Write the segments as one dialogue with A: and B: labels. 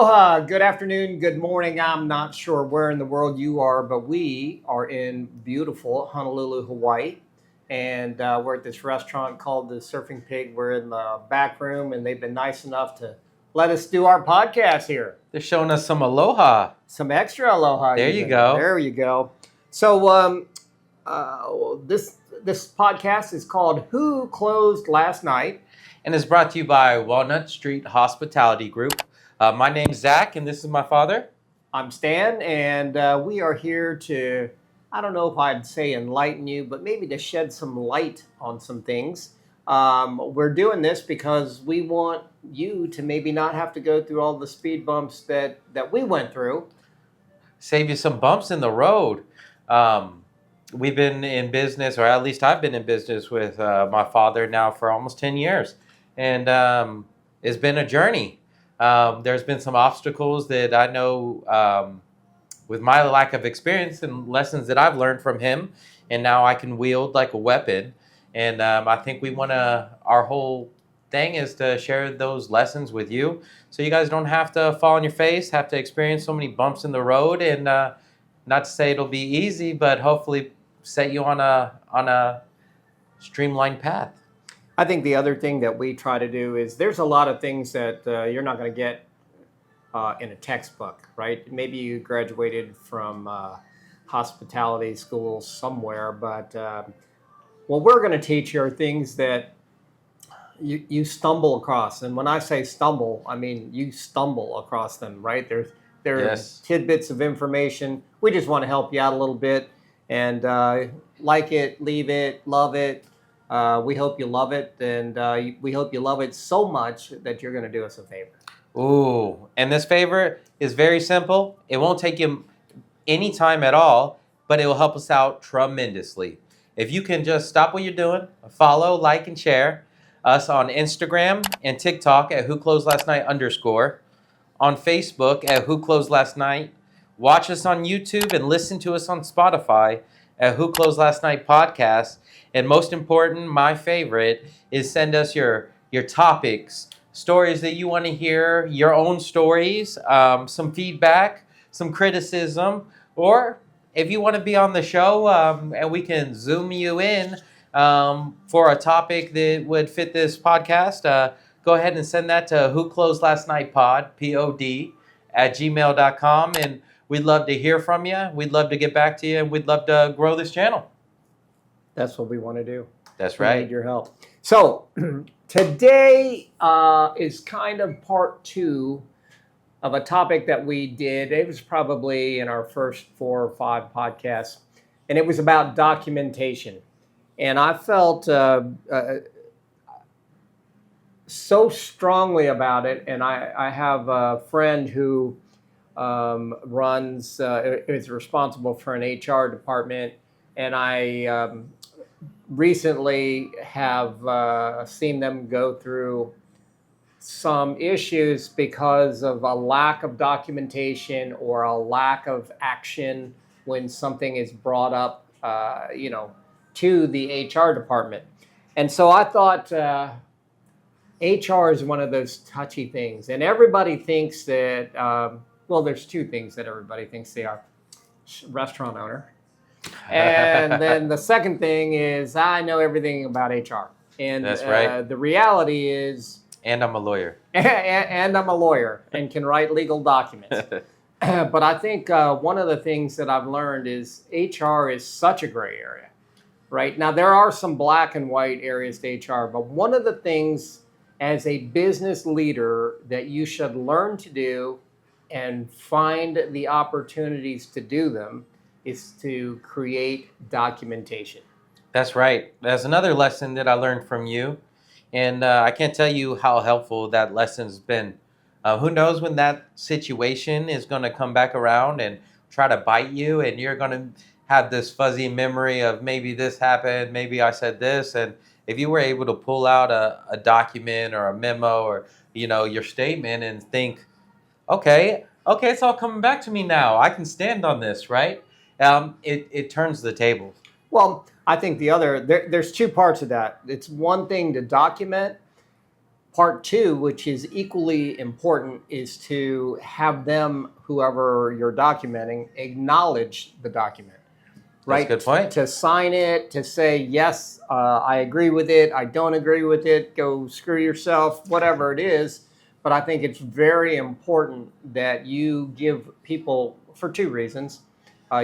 A: Aloha, good afternoon, good morning. I'm not sure where in the world you are, but we are in beautiful Honolulu, Hawaii. And we're at this restaurant called the Surfing Pig. We're in the back room, and they've been nice enough to let us do our podcast here.
B: They're showing us some aloha.
A: Some extra aloha.
B: There you go.
A: There you go. So this podcast is called Who Closed Last Night?
B: And is brought to you by Walnut Street Hospitality Group. My name's Zach, and this is my father.
A: I'm Stan, and we are here to, I don't know if I'd say enlighten you, but maybe to shed some light on some things. We're doing this because we want you to maybe not have to go through all the speed bumps that we went through.
B: Save you some bumps in the road. We've been in business, or at least I've been in business with my father now for almost 10 years. And it's been a journey. There's been some obstacles that I know with my lack of experience and lessons that I've learned from him. And now I can wield like a weapon. And I think our whole thing is to share those lessons with you. So you guys don't have to fall on your face, have to experience so many bumps in the road. And not to say it'll be easy, but hopefully set you on a streamlined path.
A: I think the other thing that we try to do is there's a lot of things that you're not going to get in a textbook, right? Maybe you graduated from hospitality school somewhere, but what we're going to teach you are things that you stumble across. And when I say stumble, I mean you stumble across them, right? There
B: Yes.
A: are tidbits of information. We just want to help you out a little bit. And like it, leave it, love it. We hope you love it, and we hope you love it so much that you're going to do us a favor.
B: Ooh, and this favor is very simple. It won't take you any time at all, but it will help us out tremendously. If you can just stop what you're doing, follow, like, and share us on Instagram and TikTok at whoclosedlastnight_, on Facebook at whoclosedlastnight, watch us on YouTube and listen to us on Spotify at Who Closed Last Night Podcast. And most important, my favorite, is send us your topics, stories that you want to hear, your own stories, some feedback, some criticism, or if you want to be on the show and we can Zoom you in for a topic that would fit this podcast, go ahead and send that to whoclosedlastnightpod, Pod, @gmail.com. And we'd love to hear from you. We'd love to get back to you, and we'd love to grow this channel.
A: That's what we want to do.
B: That's
A: We
B: right.
A: need your help. So today is kind of part 2 of a topic that we did. It was probably in our first 4 or 5 podcasts, and it was about documentation. And I felt so strongly about it, and I have a friend who is responsible for an HR department, and I recently have seen them go through some issues because of a lack of documentation or a lack of action when something is brought up, to the HR department. And so I thought HR is one of those touchy things, and everybody thinks that, there's 2 things that everybody thinks they are. Restaurant owner. And then the second thing is I know everything about HR. And
B: That's right.
A: The reality is...
B: And I'm a lawyer.
A: And I'm a lawyer and can write legal documents. But I think one of the things that I've learned is HR is such a gray area, right? Now, there are some black and white areas to HR, but one of the things as a business leader that you should learn to do and find the opportunities to do them is to create documentation.
B: That's right. That's another lesson that I learned from you. And I can't tell you how helpful that lesson's been. Who knows when that situation is going to come back around and try to bite you, and you're going to have this fuzzy memory of maybe this happened, maybe I said this. And if you were able to pull out a document or a memo or, your statement and think, okay, it's all coming back to me now. I can stand on this, right? It turns the tables.
A: Well, I think there's 2 parts of that. It's one thing to document. Part two, which is equally important, is to have them, whoever you're documenting, acknowledge the document. Right?
B: That's a good point.
A: To sign it, to say, yes, I agree with it, I don't agree with it, go screw yourself, whatever it is. But I think it's very important that you give people, for two reasons.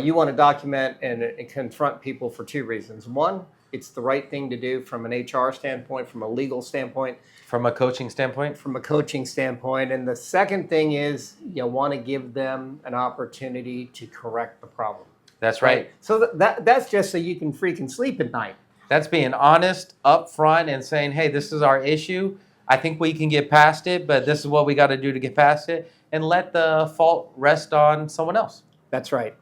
A: You want to document and confront people for two reasons. One, it's the right thing to do from an HR standpoint, from a legal standpoint.
B: From a coaching standpoint?
A: From a coaching standpoint. And the second thing is you want to give them an opportunity to correct the problem.
B: That's right.
A: So that's just so you can freaking sleep at night.
B: That's being honest, upfront, and saying, hey, this is our issue. I think we can get past it, but this is what we got to do to get past it. And let the fault rest on someone else.
A: That's right.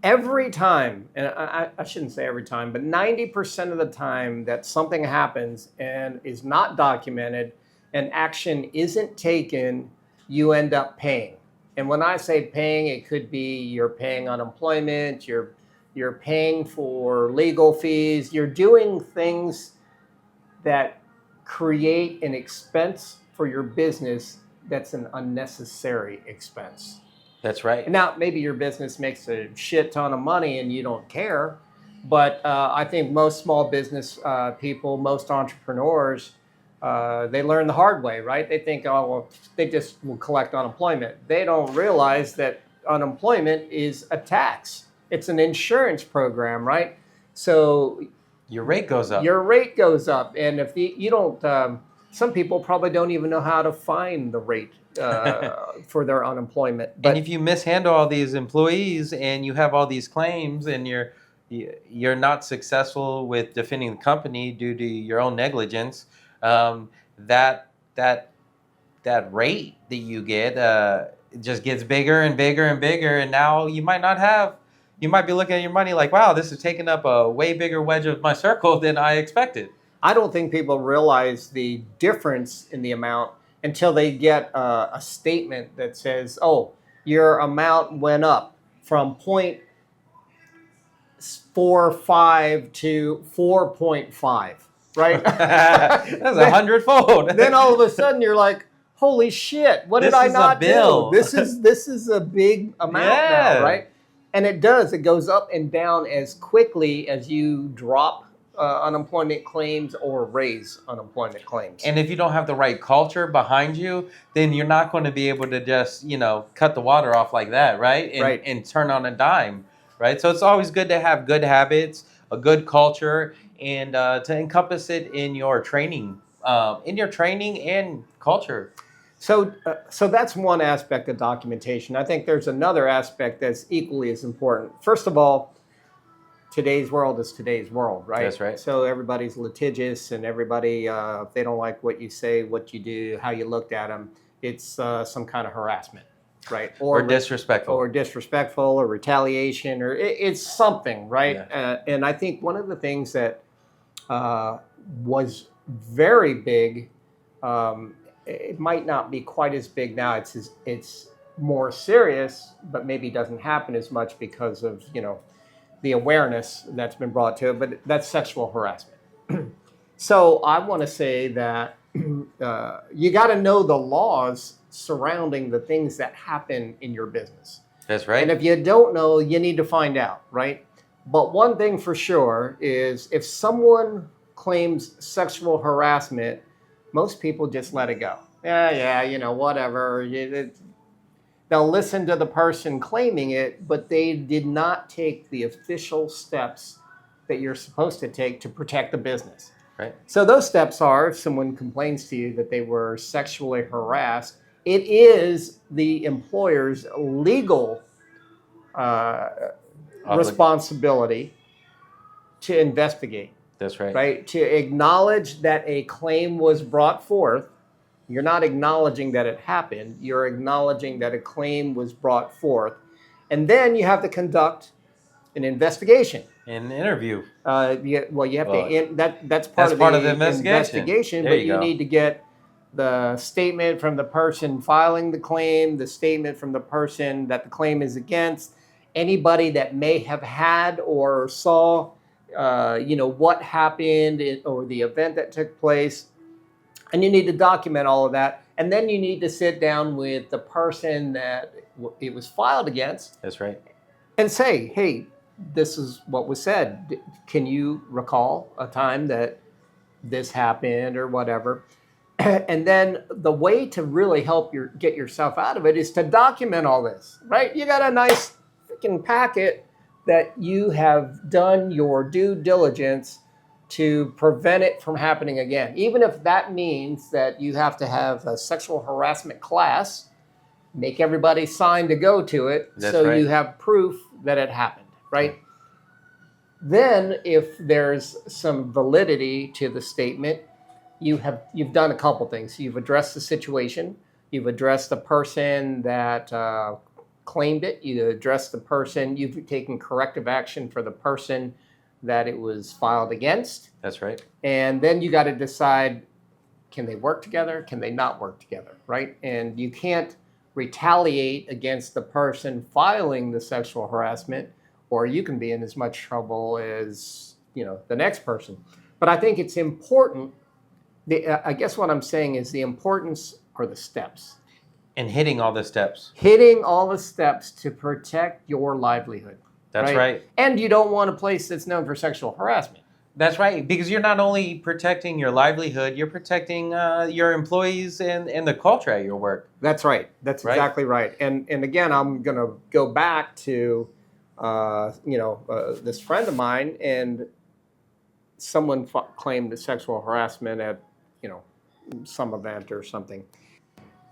A: Every time, and I shouldn't say every time, but 90% of the time that something happens and is not documented and action isn't taken, you end up paying. And when I say paying, it could be you're paying unemployment, you're paying for legal fees, you're doing things that create an expense for your business that's an unnecessary expense.
B: That's right.
A: Now, maybe your business makes a shit ton of money and you don't care, but I think most small business people, most entrepreneurs, they learn the hard way, right? They think, oh, well, they just will collect unemployment. They don't realize that unemployment is a tax. It's an insurance program, right? So
B: your rate goes up.
A: Your rate goes up. And if you don't, some people probably don't even know how to find the rate for their unemployment.
B: But, and if you mishandle all these employees and you have all these claims and you're not successful with defending the company due to your own negligence, that rate that you get just gets bigger and bigger and bigger, and now you might be looking at your money like, wow, this is taking up a way bigger wedge of my circle than I expected.
A: I don't think people realize the difference in the amount until they get a statement that says, oh, your amount went up from 0.45 to 4.5. Right?
B: That's 100-fold.
A: Then all of a sudden you're like, holy shit, what did I not do? This is a big amount now, right? And it does. It goes up and down as quickly as you drop unemployment claims or raise unemployment claims.
B: And if you don't have the right culture behind you, then you're not going to be able to just, cut the water off like that, right? And turn on a dime, right? So it's always good to have good habits, a good culture, and to encompass it in your training and culture.
A: So that's one aspect of documentation. I think there's another aspect that's equally as important. First of all, today's world is today's world, right?
B: That's right.
A: So everybody's litigious, and everybody, if they don't like what you say, what you do, how you looked at them, it's some kind of harassment, right?
B: Or disrespectful.
A: Or disrespectful, or retaliation, or it's something, right?
B: Yeah.
A: And I think one of the things that was very big, it might not be quite as big now. It's more serious, but maybe doesn't happen as much because of, the awareness that's been brought to it, but that's sexual harassment. So I want to say that you got to know the laws surrounding the things that happen in your business.
B: That's right.
A: And if you don't know, you need to find out, right? But one thing for sure is if someone claims sexual harassment, most people just let it go. Yeah, whatever. They'll listen to the person claiming it, but they did not take the official steps that you're supposed to take to protect the business.
B: Right.
A: So those steps are, if someone complains to you that they were sexually harassed, it is the employer's legal responsibility to investigate.
B: That's right.
A: Right? To acknowledge that a claim was brought forth. You're not acknowledging that it happened. You're acknowledging that a claim was brought forth. And then you have to conduct an investigation.
B: An interview.
A: You have to. That's part of the investigation. But you need to get the statement from the person filing the claim, the statement from the person that the claim is against, anybody that may have had or saw, what happened or the event that took place. And you need to document all of that. And then you need to sit down with the person that it was filed against.
B: That's right.
A: And say, hey, this is what was said. Can you recall a time that this happened or whatever? And then the way to really help get yourself out of it is to document all this, right? You got a nice freaking packet that you have done your due diligence to prevent it from happening again. Even if that means that you have to have a sexual harassment class, make everybody sign to go to it.
B: That's
A: so
B: right.
A: you have proof that it happened, right? Then if there's some validity to the statement, you've done a couple things. You've addressed the situation. You've addressed the person that claimed it. You addressed the person. You've taken corrective action for the person that it was filed against.
B: That's right.
A: And then you got to decide, can they work together? Can they not work together, right? And you can't retaliate against the person filing the sexual harassment, or you can be in as much trouble as, the next person. But I think it's important. I guess what I'm saying is the importance are the steps.
B: And hitting all the steps.
A: Hitting all the steps to protect your livelihood.
B: That's right.
A: And you don't want a place that's known for sexual harassment.
B: That's right, because you're not only protecting your livelihood, you're protecting your employees and the culture at your work.
A: That's right. That's
B: Right?
A: exactly right. And again, I'm going to go back to, this friend of mine, and someone claimed sexual harassment at, some event or something.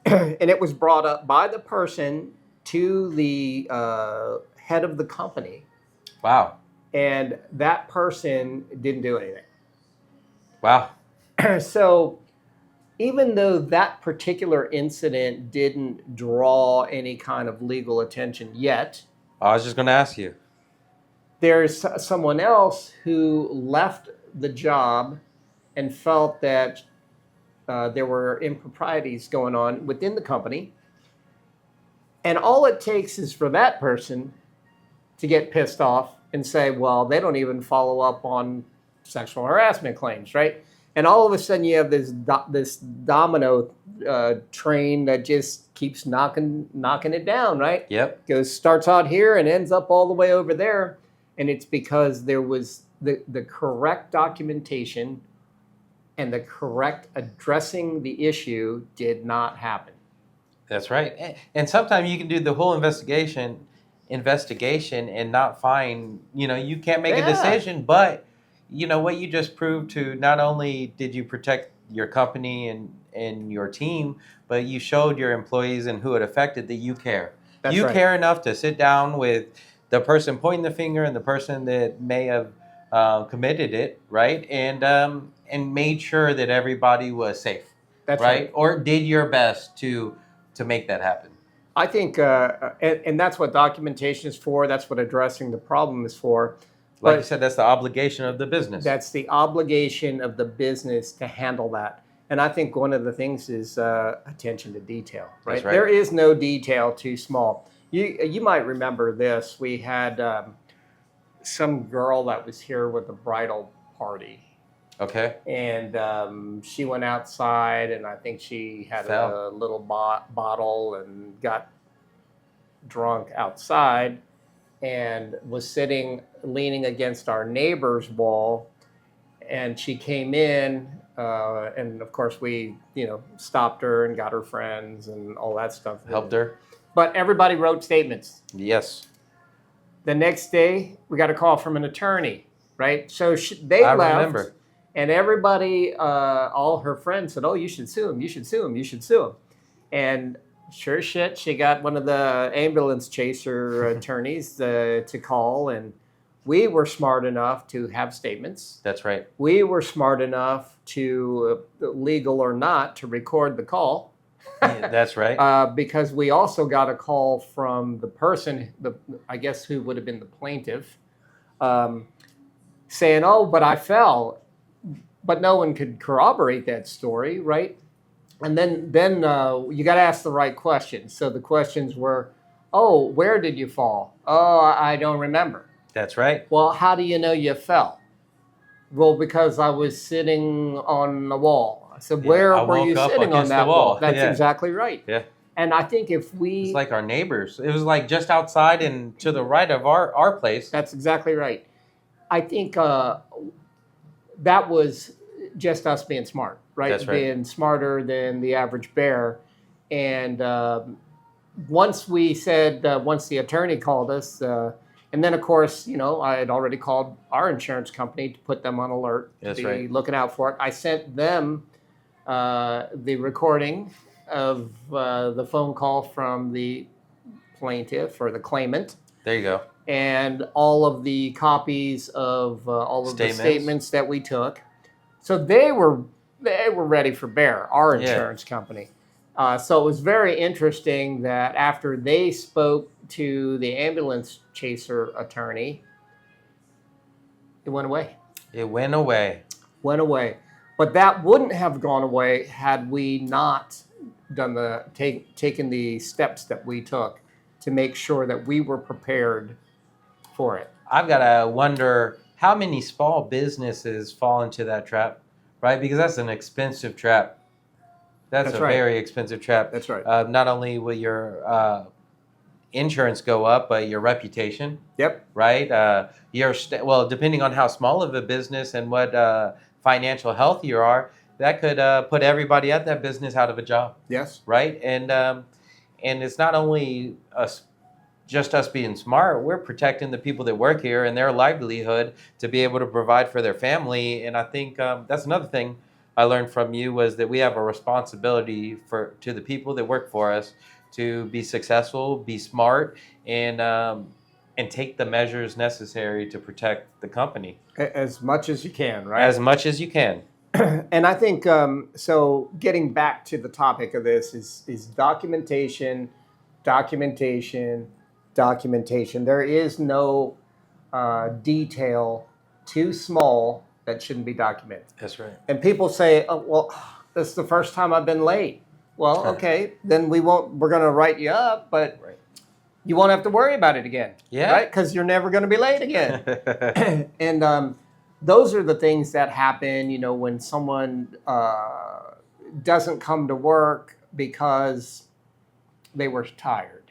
A: And it was brought up by the person to the head of the company.
B: Wow.
A: And that person didn't do anything.
B: Wow.
A: So even though that particular incident didn't draw any kind of legal attention yet,
B: I was just going to ask you.
A: there's someone else who left the job and felt that there were improprieties going on within the company. And all it takes is for that person to get pissed off and say, well, they don't even follow up on sexual harassment claims, right? And all of a sudden you have this domino train that just keeps knocking it down, right?
B: Yep.
A: Starts out here and ends up all the way over there. And it's because there was the correct documentation and the correct addressing the issue did not happen.
B: That's right. And sometimes you can do the whole investigation and not find, you can't make a decision, but what you just proved to not only did you protect your company and your team, but you showed your employees and who it affected that you care.
A: That's
B: you
A: right.
B: care enough to sit down with the person pointing the finger and the person that may have committed it, right? And made sure that everybody was safe.
A: That's
B: right? Or did your best to make that happen.
A: I think, and that's what documentation is for. That's what addressing the problem is for.
B: Like you said, that's the obligation of the business.
A: That's the obligation of the business to handle that. And I think one of the things is attention to detail, right?
B: That's right.
A: There is no detail too small. You might remember this. We had some girl that was here with a bridal party.
B: Okay.
A: And she went outside, and I think she had a little bottle and got drunk outside and was leaning against our neighbor's wall. And she came in, and of course we, stopped her and got her friends and all that stuff.
B: Helped her.
A: But everybody wrote statements.
B: Yes.
A: The next day, we got a call from an attorney, right? So they left.
B: I remember.
A: And everybody, all her friends said, oh, you should sue him, you should sue him, you should sue him. And sure shit, she got one of the ambulance chaser attorneys to call. And we were smart enough to have statements.
B: That's right.
A: We were smart enough to, legal or not, to record the call.
B: Yeah, that's right.
A: Because we also got a call from the person, I guess who would have been the plaintiff, saying, oh, but I fell. But no one could corroborate that story, right? And then you got to ask the right questions. So the questions were, oh, where did you fall? Oh, I don't remember.
B: That's right.
A: Well, how do you know you fell? Well, because I was sitting on the wall. I said,
B: Yeah,
A: where
B: I
A: were you
B: woke up
A: sitting on
B: against the
A: that
B: wall.
A: wall? That's
B: Yeah.
A: exactly right.
B: Yeah.
A: And I think if we...
B: It's like our neighbors. It was like just outside and to the right of our place.
A: That's exactly right. I think that was just us being smart, right?
B: That's right.
A: Being smarter than the average bear. And once we said, once the attorney called us, and then of course, I had already called our insurance company to put them on alert,
B: That's
A: to be
B: right.
A: looking out for it. I sent them the recording of the phone call from the plaintiff or the claimant,
B: There you go.
A: and all of the copies of all of the statements that we took. So they were ready for bear, our insurance company. So it was very interesting that after they spoke to the ambulance chaser attorney, it went away.
B: It went away.
A: Went away. But that wouldn't have gone away had we not done taken the steps that we took to make sure that we were prepared for it.
B: I've got to wonder how many small businesses fall into that trap, right? Because that's an expensive trap. That's a
A: right.
B: very expensive trap.
A: That's right.
B: Not only will your insurance go up, but your reputation.
A: Yep.
B: Right? Well, depending on how small of a business and what financial health you are, that could put everybody at that business out of a job.
A: Yes.
B: Right? And it's not only just us being smart. We're protecting the people that work here and their livelihood to be able to provide for their family. And I think that's another thing I learned from you, was that we have a responsibility to the people that work for us to be successful, be smart, and take the measures necessary to protect the company.
A: As much as you can, right?
B: As much as you can.
A: And I think, so getting back to the topic of this is documentation. There is no detail too small that shouldn't be documented.
B: That's right.
A: And people say, oh, well, this is the first time I've been late. Well, okay, then we're going to write you up, but you won't have to worry about it again.
B: Yeah.
A: Right? Because you're never going to be late again. And those are the things that happen, when someone doesn't come to work because they were tired.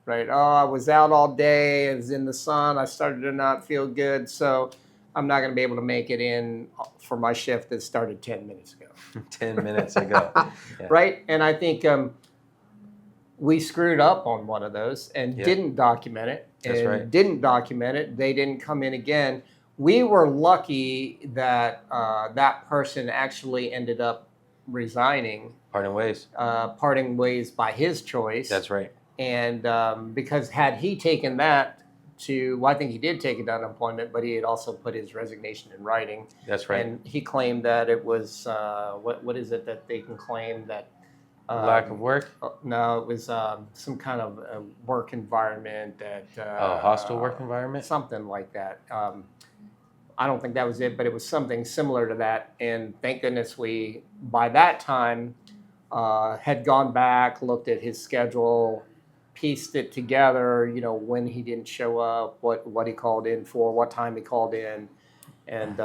A: Right? Oh, I was out all day. I was in the sun. I started to not feel good. So I'm not going to be able to make it in for my shift that started 10 minutes ago.
B: 10 minutes ago. Yeah.
A: Right? And I think we screwed up on one of those and didn't document it.
B: That's right.
A: Didn't document it. They didn't come in again. We were lucky that that person actually ended up resigning.
B: Parting
A: ways by his choice.
B: That's right.
A: And because had he taken that I think he did take it to unemployment, but he had also put his resignation in writing.
B: That's right.
A: And he claimed that it was, what is it that they can claim that?
B: Lack of work?
A: No, it was some kind of work environment that...
B: hostile work environment?
A: Something like that. I don't think that was it, but it was something similar to that. And thank goodness we, by that time, had gone back, looked at his schedule, pieced it together, when he didn't show up, what he called in for, what time he called in. And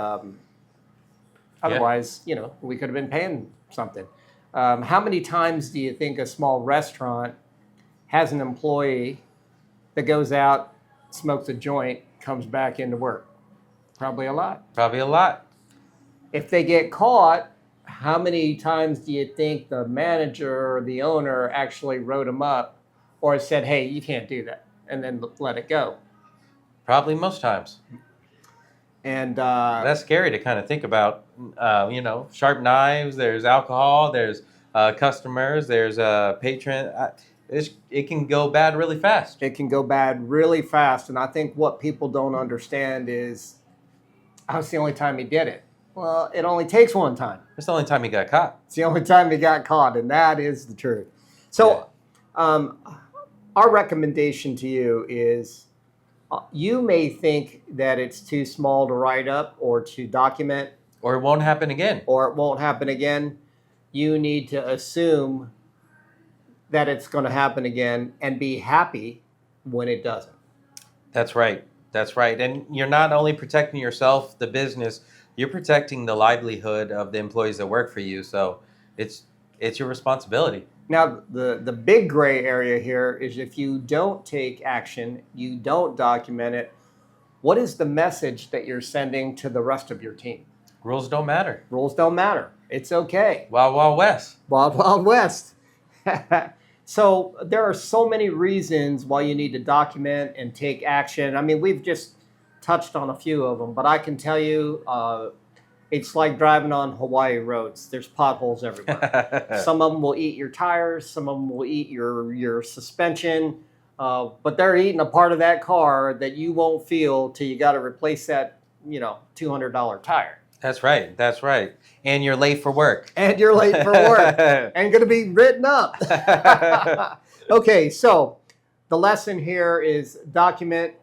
A: otherwise, we could have been paying something. How many times do you think a small restaurant has an employee that goes out, smokes a joint, comes back into work? Probably a lot.
B: Probably a lot.
A: If they get caught, how many times do you think the manager or the owner actually wrote them up or said, hey, you can't do that, and then let it go?
B: Probably most times.
A: And
B: that's scary to kind of think about. Sharp knives, there's alcohol, there's customers, there's patron. It can go bad really fast.
A: It can go bad really fast. And I think what people don't understand is, that's the only time he did it. Well, it only takes one time.
B: It's the only time he got caught.
A: It's the only time he got caught, and that is the truth. So our recommendation to you is, you may think that it's too small to write up or to document.
B: Or it won't happen again.
A: You need to assume that it's going to happen again and be happy when it doesn't.
B: That's right. And you're not only protecting yourself, the business, You're protecting the livelihood of the employees that work for you, so it's your responsibility.
A: Now, the big gray area here is if you don't take action, you don't document it, what is the message that you're sending to the rest of your team?
B: Rules don't matter.
A: Rules don't matter. It's okay.
B: Wild, wild west.
A: Wild, wild west. So there are so many reasons why you need to document and take action. I mean, we've just touched on a few of them, but I can tell you it's like driving on Hawaii roads. There's potholes everywhere. Some of them will eat your tires. Some of them will eat your suspension. But they're eating a part of that car that you won't feel till you got to replace that, $200 tire.
B: That's right. That's right. And you're late for work.
A: And you're late for work. And going to be written up. Okay, so the lesson here is documentation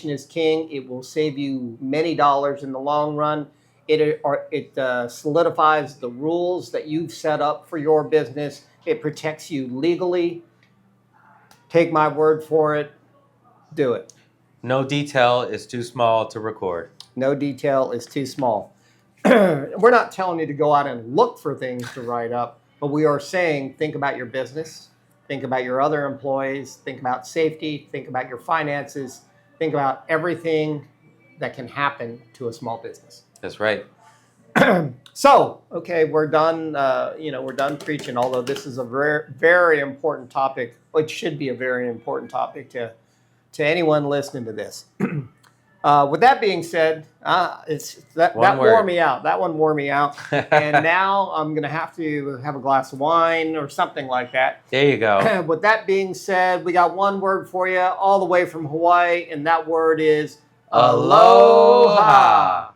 A: is king. It will save you many dollars in the long run. It solidifies the rules that you've set up for your business. It protects you legally. Take my word for it. Do it.
B: No detail is too small to record.
A: No detail is too small. We're not telling you to go out and look for things to write up, but we are saying think about your business, think about your other employees, think about safety, think about your finances, think about everything that can happen to a small business.
B: That's right.
A: So, okay, we're done. We're done preaching. Although this is a very, very important topic, it should be a very important topic to anyone listening to this. With that being said, that wore me out. That one wore me out. And now I'm going to have a glass of wine or something like that.
B: There you go.
A: With that being said, we got one word for you all the way from Hawaii, and that word is aloha.